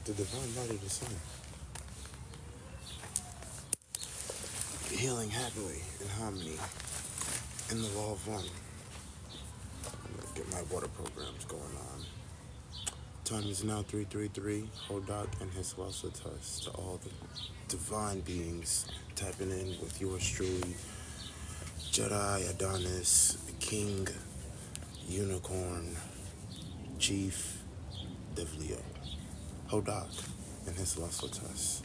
the divine light of the sun, healing happily in harmony in the law of one. I'm gonna get my water programs going on. Time is now 3:33. Hodak and his Wasatas to all the divine beings tapping in with yours truly, Jedi Adonis, King Unicorn, Chief Devlio. Hodak and his Wasatas.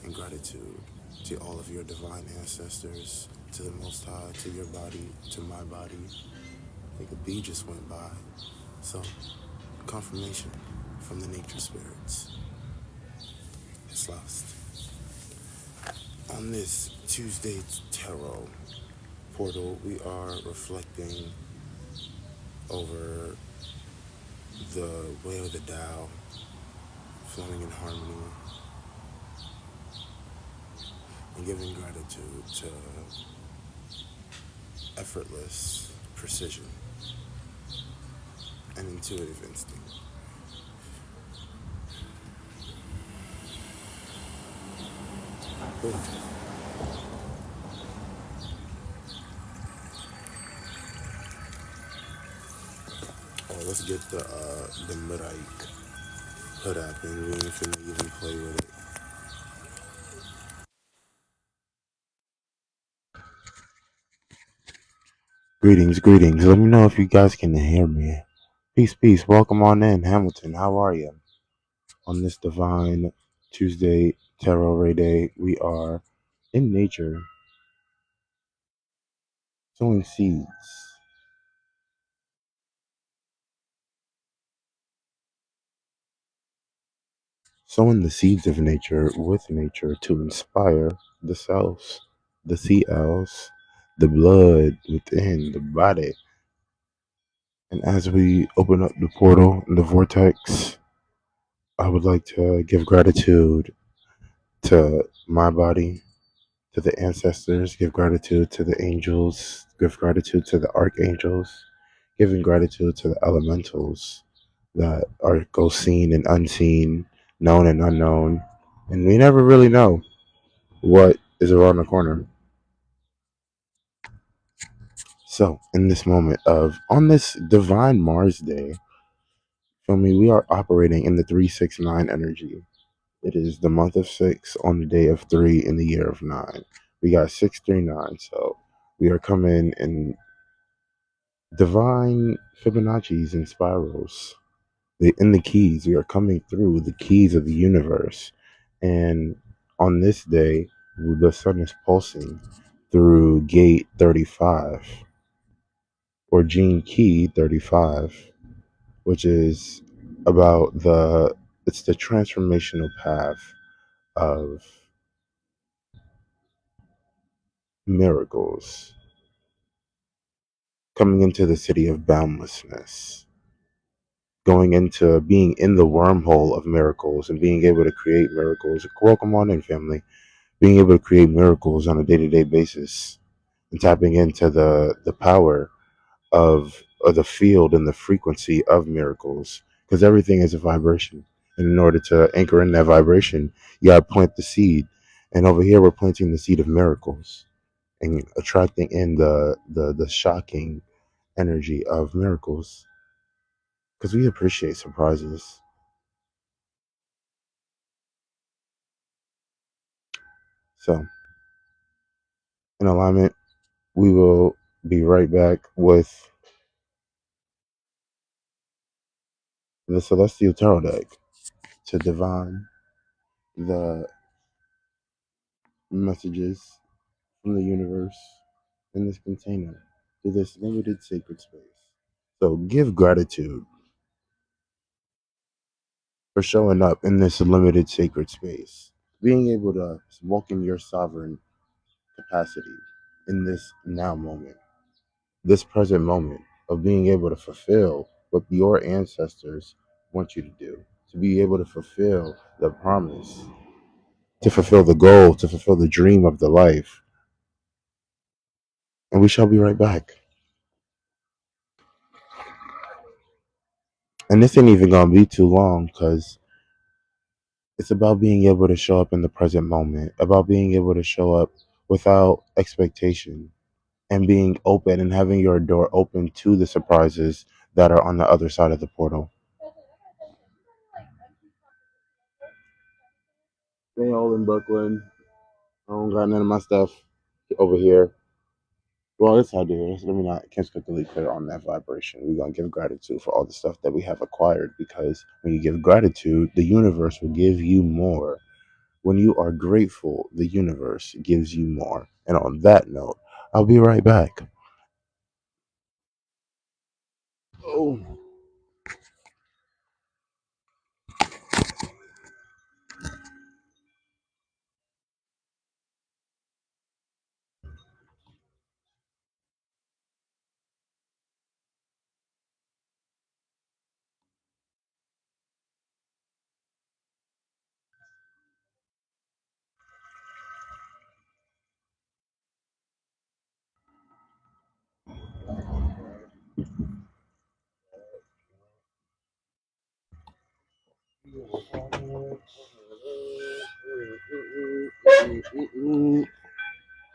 In gratitude to all of your divine ancestors, to the Most High, to your body, to my body. I think a bee just went by. So, confirmation from the nature spirits. It's lost. On this Tuesday tarot portal, we are reflecting over the way of the Tao, flowing in harmony, and giving gratitude to effortless precision and intuitive instinct. Cool. Oh, let's get the Miraik put up, and we ain't finna even play with it. Greetings, greetings. Let me know if you guys can hear me. Peace, peace. Welcome on in, Hamilton. How are you? On this divine Tuesday Tarot Ray Day, we are in nature sowing seeds. Sowing the seeds of nature with nature to inspire the cells, the CLs, the blood within the body. And as we open up the portal and the vortex, I would like to give gratitude to my body, to the ancestors, give gratitude to the angels, give gratitude to the archangels, giving gratitude to the elementals that are go seen and unseen, known and unknown. And we never really know what is around the corner. So, in this moment of, on this divine Mars day, feel me, we are operating in the 369 energy. It is the month of 6 on the day of 3 in the year of 9. We got 639, so we are coming in divine Fibonacci's and spirals. In the keys, we are coming through the keys of the universe. And on this day, the sun is pulsing through gate 35 or gene key 35, which is about it's the transformational path of miracles coming into the city of boundlessness, going into being in the wormhole of miracles and being able to create miracles. Welcome on in, family. Being able to create miracles on a day-to-day basis and tapping into the power of the field and the frequency of miracles, because everything is a vibration. And in order to anchor in that vibration, you gotta plant the seed. And over here, we're planting the seed of miracles and attracting in the shocking energy of miracles, because we appreciate surprises. So, in alignment, we will be right back with the Celestial Tarot deck to divine the messages from the universe in this container to this limited sacred space. So, give gratitude for showing up in this limited sacred space, being able to walk in your sovereign capacity in this now moment, this present moment of being able to fulfill what your ancestors want you to do, to be able to fulfill the promise, to fulfill the goal, to fulfill the dream of the life. And we shall be right back. And this ain't even gonna be too long, because It's about being able to show up in the present moment, about being able to show up without expectation and being open and having your door open to the surprises that are on the other side of the portal. They all in Brooklyn. I don't got none of my stuff over here. Well, it's how I do it. Let me not consistently clear on that vibration. We're gonna give gratitude for all the stuff that we have acquired because when you give gratitude, the universe will give you more. When you are grateful, the universe gives you more. And on that note, I'll be right back. Oh.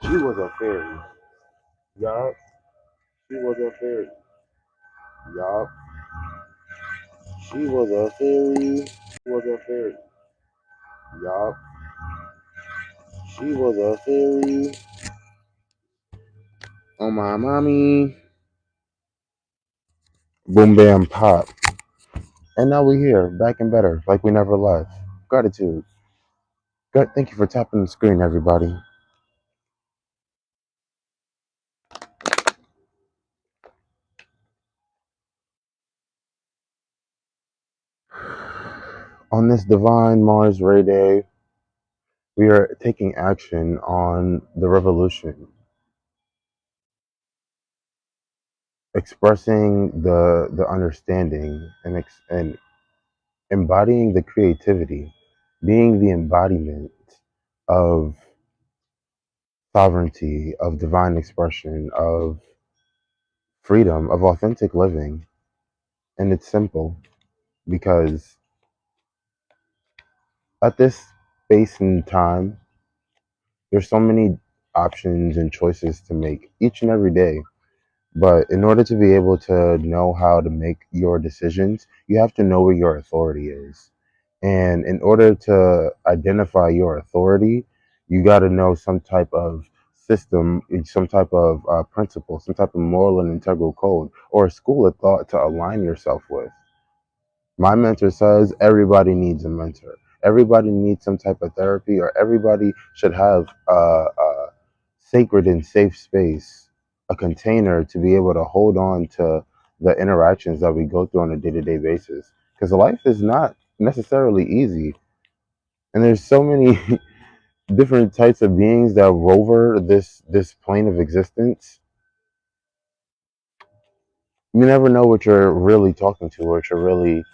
She was a fairy. Yup. She was a fairy. Yup. She was a fairy. Was a fairy. Yup. She was a fairy. Oh my mommy. Boom bam pop. And now we're here, back and better, like we never left. Gratitude. Thank you for tapping the screen, everybody. On this divine Mars Ray Day, we are taking action on the revolution, expressing the understanding and embodying the creativity, being the embodiment of sovereignty, of divine expression, of freedom, of authentic living. And it's simple because at this space and time, there's so many options and choices to make each and every day. But in order to be able to know how to make your decisions, you have to know where your authority is. And in order to identify your authority, you got to know some type of system, some type of principle, some type of moral and integral code, or a school of thought to align yourself with. My mentor says everybody needs a mentor. Everybody needs some type of therapy, or everybody should have a sacred and safe space, a container to be able to hold on to the interactions that we go through on a day to day basis. Because life is not necessarily easy. And there's so many different types of beings that rover this plane of existence. You never know what you're really talking to, or what you're really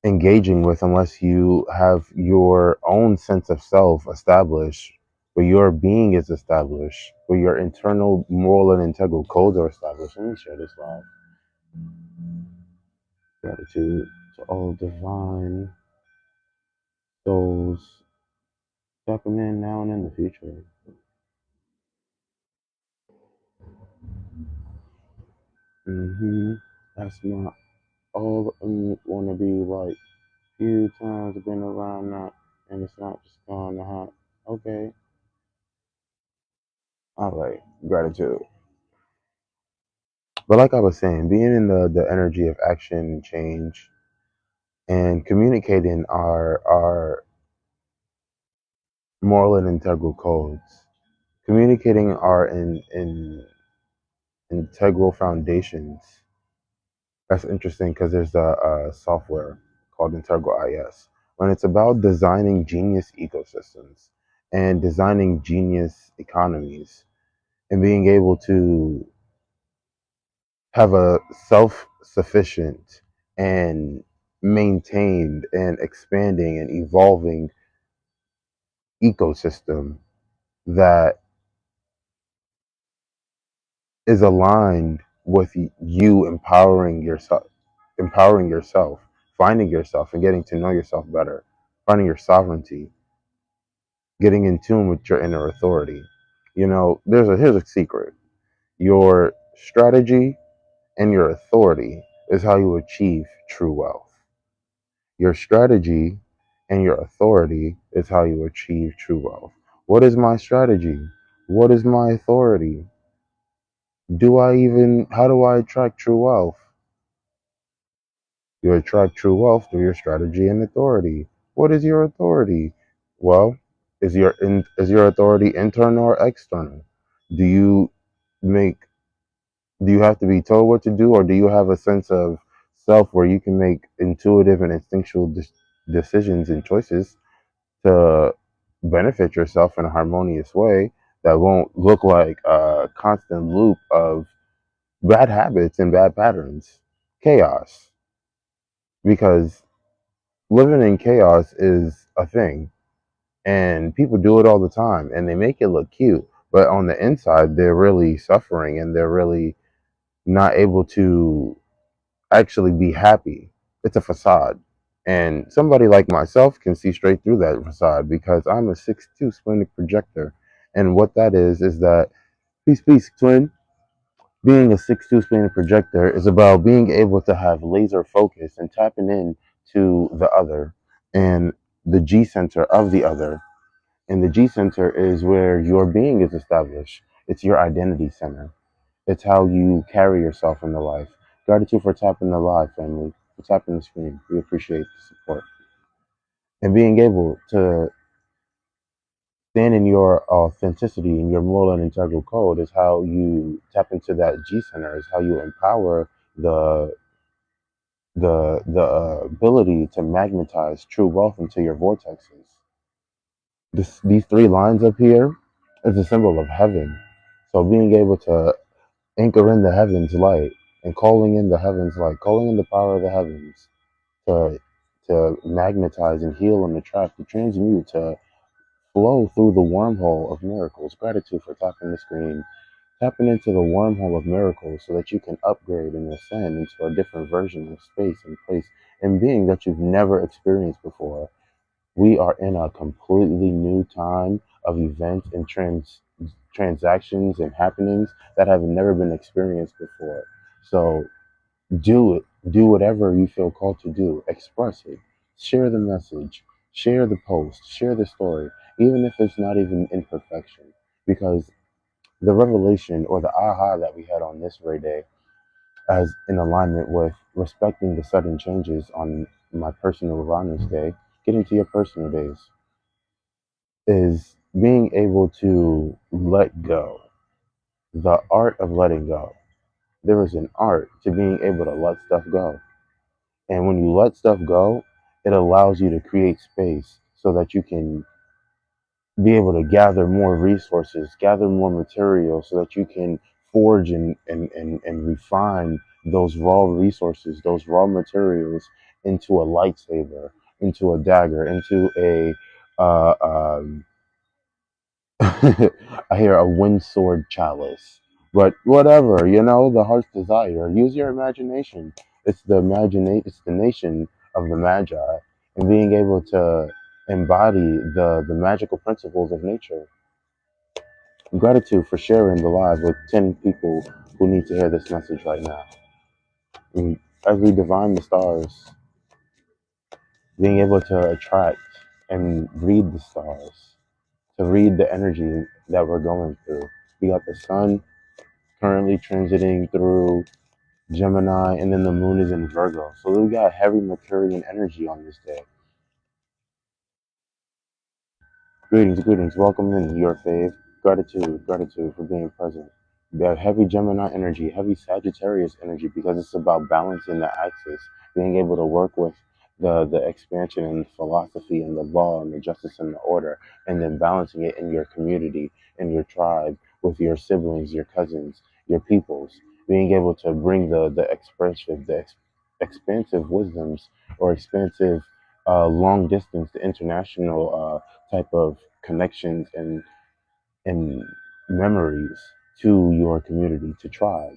engaging with unless you have your own sense of self established, where your being is established, where your internal moral and integral codes are established. Let me share this live. Gratitude to all divine souls stepping in now and in the future. That's not all I want to be like. Few times I've been around that, and it's not just gone to hot. Okay. All right. Gratitude. But like I was saying, being in the energy of action and change and communicating our moral and integral codes, communicating our integral foundations. That's interesting because there's a software called Integral IS. When it's about designing genius ecosystems and designing genius economies and being able to have a self-sufficient and maintained and expanding and evolving ecosystem that is aligned with you empowering yourself, finding yourself and getting to know yourself better. finding your sovereignty, getting in tune with your inner authority. Here's a secret. Your strategy and your authority is how you achieve true wealth. Your strategy and your authority is how you achieve true wealth. What is my strategy? What is my authority? How do I attract true wealth? You attract true wealth through your strategy and authority. What is your authority? Well, is your authority internal or external? Do you make do you have to be told what to do, or do you have a sense of self where you can make intuitive and instinctual decisions and choices to benefit yourself in a harmonious way that won't look like a constant loop of bad habits and bad patterns, chaos? Because living in chaos is a thing, and people do it all the time, and they make it look cute, but on the inside they're really suffering, and they're really not able to actually be happy. It's a facade. And somebody like myself can see straight through that facade because I'm a 6'2" splenic projector. And what that is that, peace, twin. Being a 6'2" splenic projector is about being able to have laser focus and tapping in to the other and the G center of the other. And the G center is where your being is established. It's your identity center. It's how you carry yourself in the life. Gratitude for tapping the live, family, for tapping the screen. We appreciate the support. And being able to stand in your authenticity and your moral and integral code is how you tap into that G center, is how you empower the the ability to magnetize true wealth into your vortexes. These three lines up here is a symbol of heaven. So being able to anchor in the heavens light and calling in the heavens light, calling in the power of the heavens to magnetize and heal and attract, to transmute, to flow through the wormhole of miracles. Gratitude for tapping the screen, tapping into the wormhole of miracles so that you can upgrade and ascend into a different version of space and place and being that you've never experienced before. We are in a completely new time of events and transactions and happenings that have never been experienced before. So do it. Do whatever you feel called to do. Express it. Share the message. Share the post. Share the story, even if it's not even in perfection. Because the revelation or the aha that we had on this very day, as in alignment with respecting the sudden changes on my personal Uranus day, getting to your personal days, is being able to let go. The art of letting go. There is an art to being able to let stuff go. And when you let stuff go, it allows you to create space so that you can be able to gather more resources, gather more material so that you can forge and refine those raw resources, those raw materials into a lightsaber, into a dagger, into a uh, um, I hear a wind sword chalice. But whatever, the heart's desire. Use your imagination. It's the nation of the magi and being able to embody the magical principles of nature. Gratitude for sharing the live with 10 people who need to hear this message right now. And as we divine the stars, being able to attract and read the stars, to read the energy that we're going through. We got the sun currently transiting through Gemini, and then the moon is in Virgo. So we got heavy Mercurian energy on this day. Greetings. Welcome in, your fave. Gratitude for being present. We have heavy Gemini energy, heavy Sagittarius energy, because it's about balancing the axis, being able to work with the expansion and philosophy and the law and the justice and the order, and then balancing it in your community, in your tribe, with your siblings, your cousins, your peoples, being able to bring the expressive, expansive wisdoms or expansive long distance, the international type of connections and memories to your community, to tribe.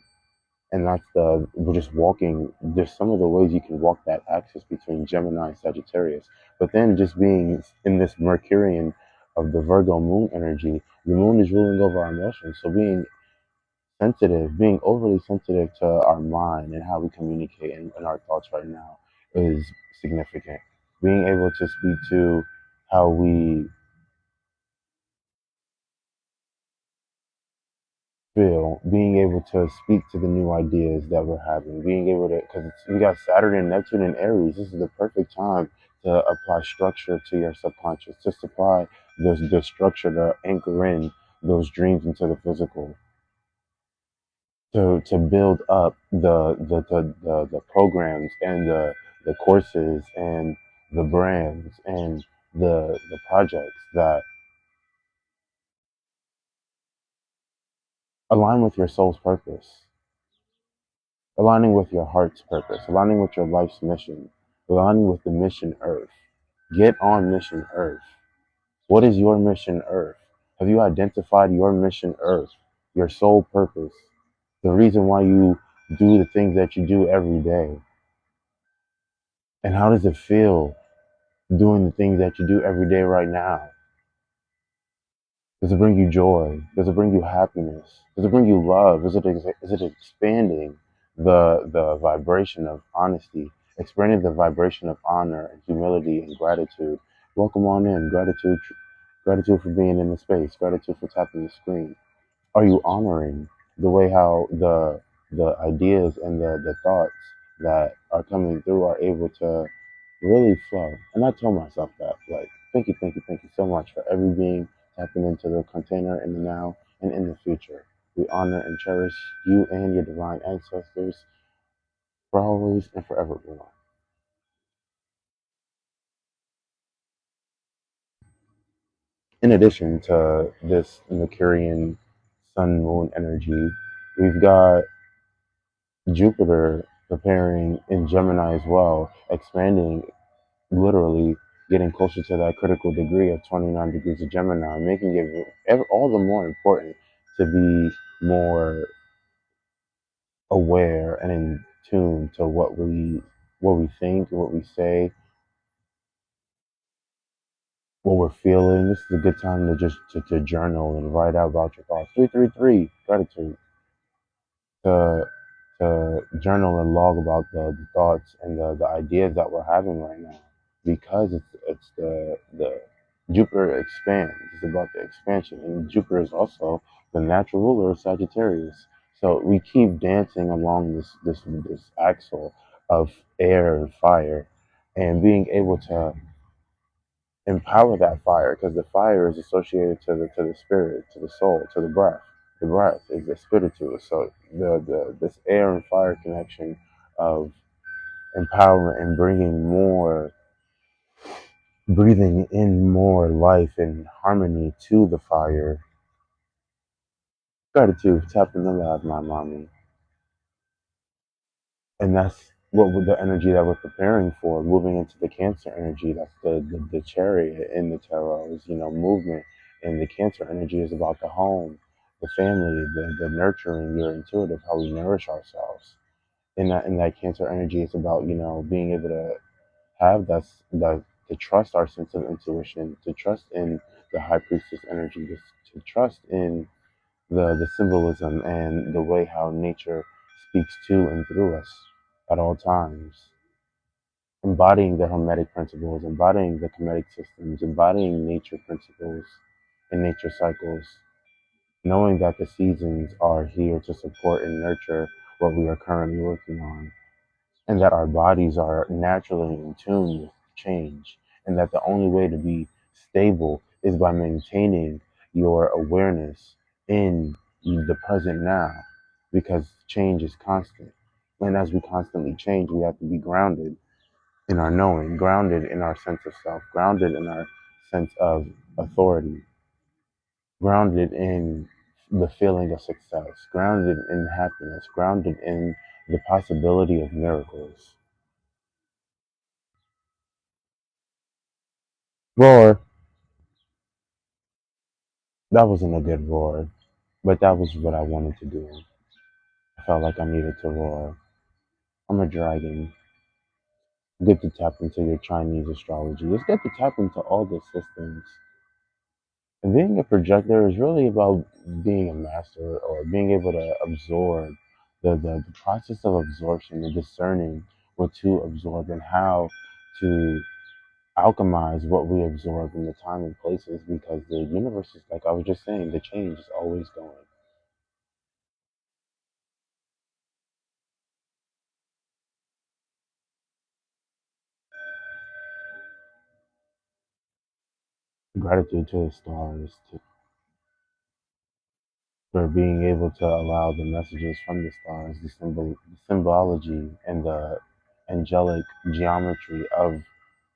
And that's the we're just walking. There's some of the ways you can walk that axis between Gemini and Sagittarius, but then just being in this Mercurian of the Virgo moon energy, the moon is ruling over our emotions. So being sensitive, being overly sensitive to our mind and how we communicate and our thoughts right now is significant. Being able to speak to how we feel, being able to speak to the new ideas that we're having, being able to, because we got Saturn and Neptune and Aries. This is the perfect time to apply structure to your subconscious, to supply the structure to anchor in those dreams into the physical, to build up the programs and the courses and the brands and the projects that align with your soul's purpose, aligning with your heart's purpose, aligning with your life's mission, aligning with the mission Earth. Get on mission Earth. What is your mission Earth? Have you identified your mission Earth, your soul purpose, the reason why you do the things that you do every day? And how does it feel doing the things that you do every day right now? Does it bring you joy? Does it bring you happiness? Does it bring you love? Is it expanding the vibration of honesty, expanding the vibration of honor and humility and gratitude? Welcome on in. Gratitude for being in the space. Gratitude for tapping the screen. Are you honoring the way how the ideas and the thoughts that are coming through are able to really flow? And I told myself that, like, thank you so much for every being tapping into the container in the now and in the future. We honor and cherish you and your divine ancestors for always and forevermore. In addition to this Mercurian sun moon energy, we've got Jupiter preparing in Gemini as well, expanding, literally getting closer to that critical degree of 29 degrees of Gemini, making it all the more important to be more aware and in tune to what we think, what we say, what we're feeling. This is a good time to just to journal and write out about your thoughts. 333 gratitude. to journal and log about the thoughts and the ideas that we're having right now, because it's the Jupiter expands. It's about the expansion, and Jupiter is also the natural ruler of Sagittarius. So we keep dancing along this axle of air and fire, and being able to empower that fire, because the fire is associated to the spirit, to the soul, to the breath. The breath is the spiritual. So the this air and fire connection of empowerment and bringing more, breathing in more life and harmony to the fire. Gratitude, tapping the love, my mommy. And that's the energy that we're preparing for, moving into the Cancer energy. That's the chariot in the tarot is, movement. And the Cancer energy is about the home, the family, the nurturing, your intuitive, how we nourish ourselves. In that Cancer energy is about, being able to have that to trust our sense of intuition, to trust in the high priestess energy, to trust in the symbolism and the way how nature speaks to and through us at all times. Embodying the Hermetic principles, embodying the Kemetic systems, embodying nature principles and nature cycles, knowing that the seasons are here to support and nurture what we are currently working on, and that our bodies are naturally in tune with change, and that the only way to be stable is by maintaining your awareness in the present now, because change is constant. And as we constantly change, we have to be grounded in our knowing, grounded in our sense of self, grounded in our sense of authority, grounded in the feeling of success, grounded in happiness, grounded in the possibility of miracles. Roar. That wasn't a good roar, but that was what I wanted to do. felt like I needed to roar. I'm a dragon. Good to tap into your Chinese astrology. It's good to tap into all the systems. And being a projector is really about being a master or being able to absorb the process of absorption and discerning what to absorb and how to alchemize what we absorb in the time and places because the universe is, like I was just saying, the change is always going. Gratitude to the stars for being able to allow the messages from the stars, the symbology and the angelic geometry of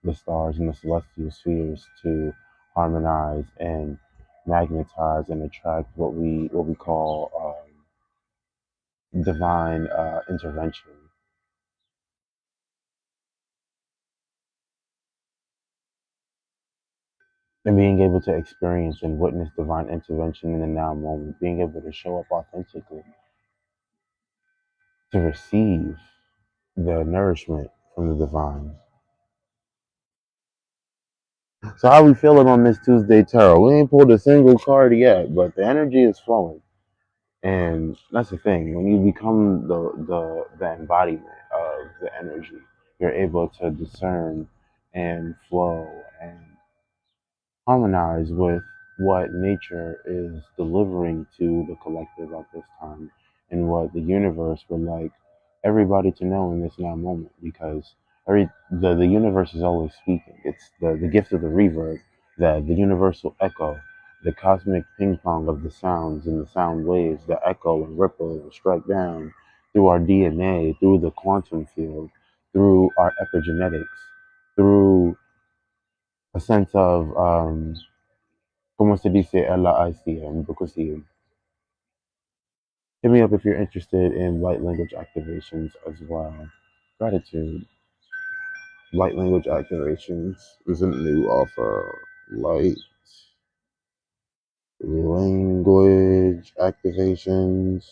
the stars and the celestial spheres to harmonize and magnetize and attract what we call divine intervention. And being able to experience and witness divine intervention in the now moment, being able to show up authentically to receive the nourishment from the divine. So how we feeling on this Tuesday tarot? We ain't pulled a single card yet, but the energy is flowing. And that's the thing. When you become the embodiment of the energy, you're able to discern and flow and harmonize with what nature is delivering to the collective at this time and what the universe would like everybody to know in this now moment because the universe is always speaking. It's the gift of the reverb, the universal echo, the cosmic ping pong of the sounds and the sound waves that echo and ripple and strike down through our DNA, through the quantum field, through our epigenetics, through a sense of ¿cómo se dice LICM? Because hit me up if you're interested in light language activations as well. Gratitude. Light language activations is a new offer. Light language activations.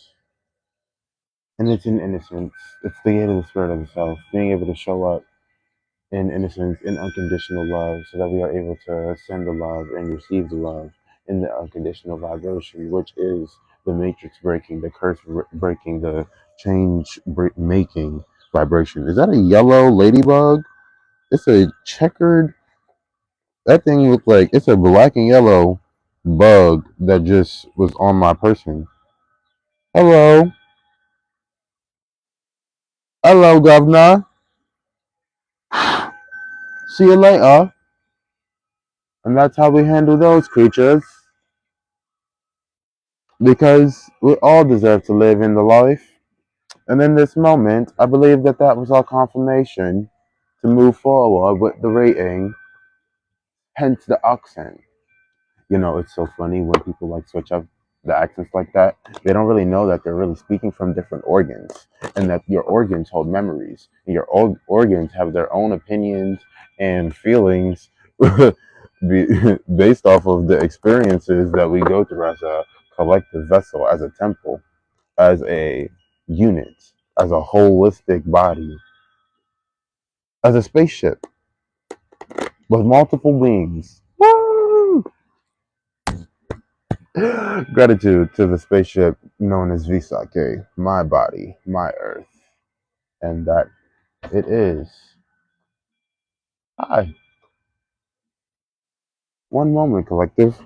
And it's in innocence. It's the gate of the spirit of the self. Being able to show up in innocence, in unconditional love, so that we are able to send the love and receive the love in the unconditional vibration, which is the matrix breaking, the curse breaking, the change making vibration. Is that a yellow ladybug? It's a checkered. That thing looked like it's a black and yellow bug that just was on my person. Hello, hello, governor. See you later. And that's how we handle those creatures. Because we all deserve to live in the life. And in this moment, I believe that that was our confirmation to move forward with the rating, hence the accent. You know, it's so funny when people like switch up the accents like that. They don't really know that they're really speaking from different organs and that your organs hold memories and your organs have their own opinions and feelings based off of the experiences that we go through as a collective vessel, as a temple, as a unit, as a holistic body, as a spaceship with multiple wings. Woo! Gratitude to the spaceship known as Visake, my body, my earth, and that it is. Hi. One moment, collective.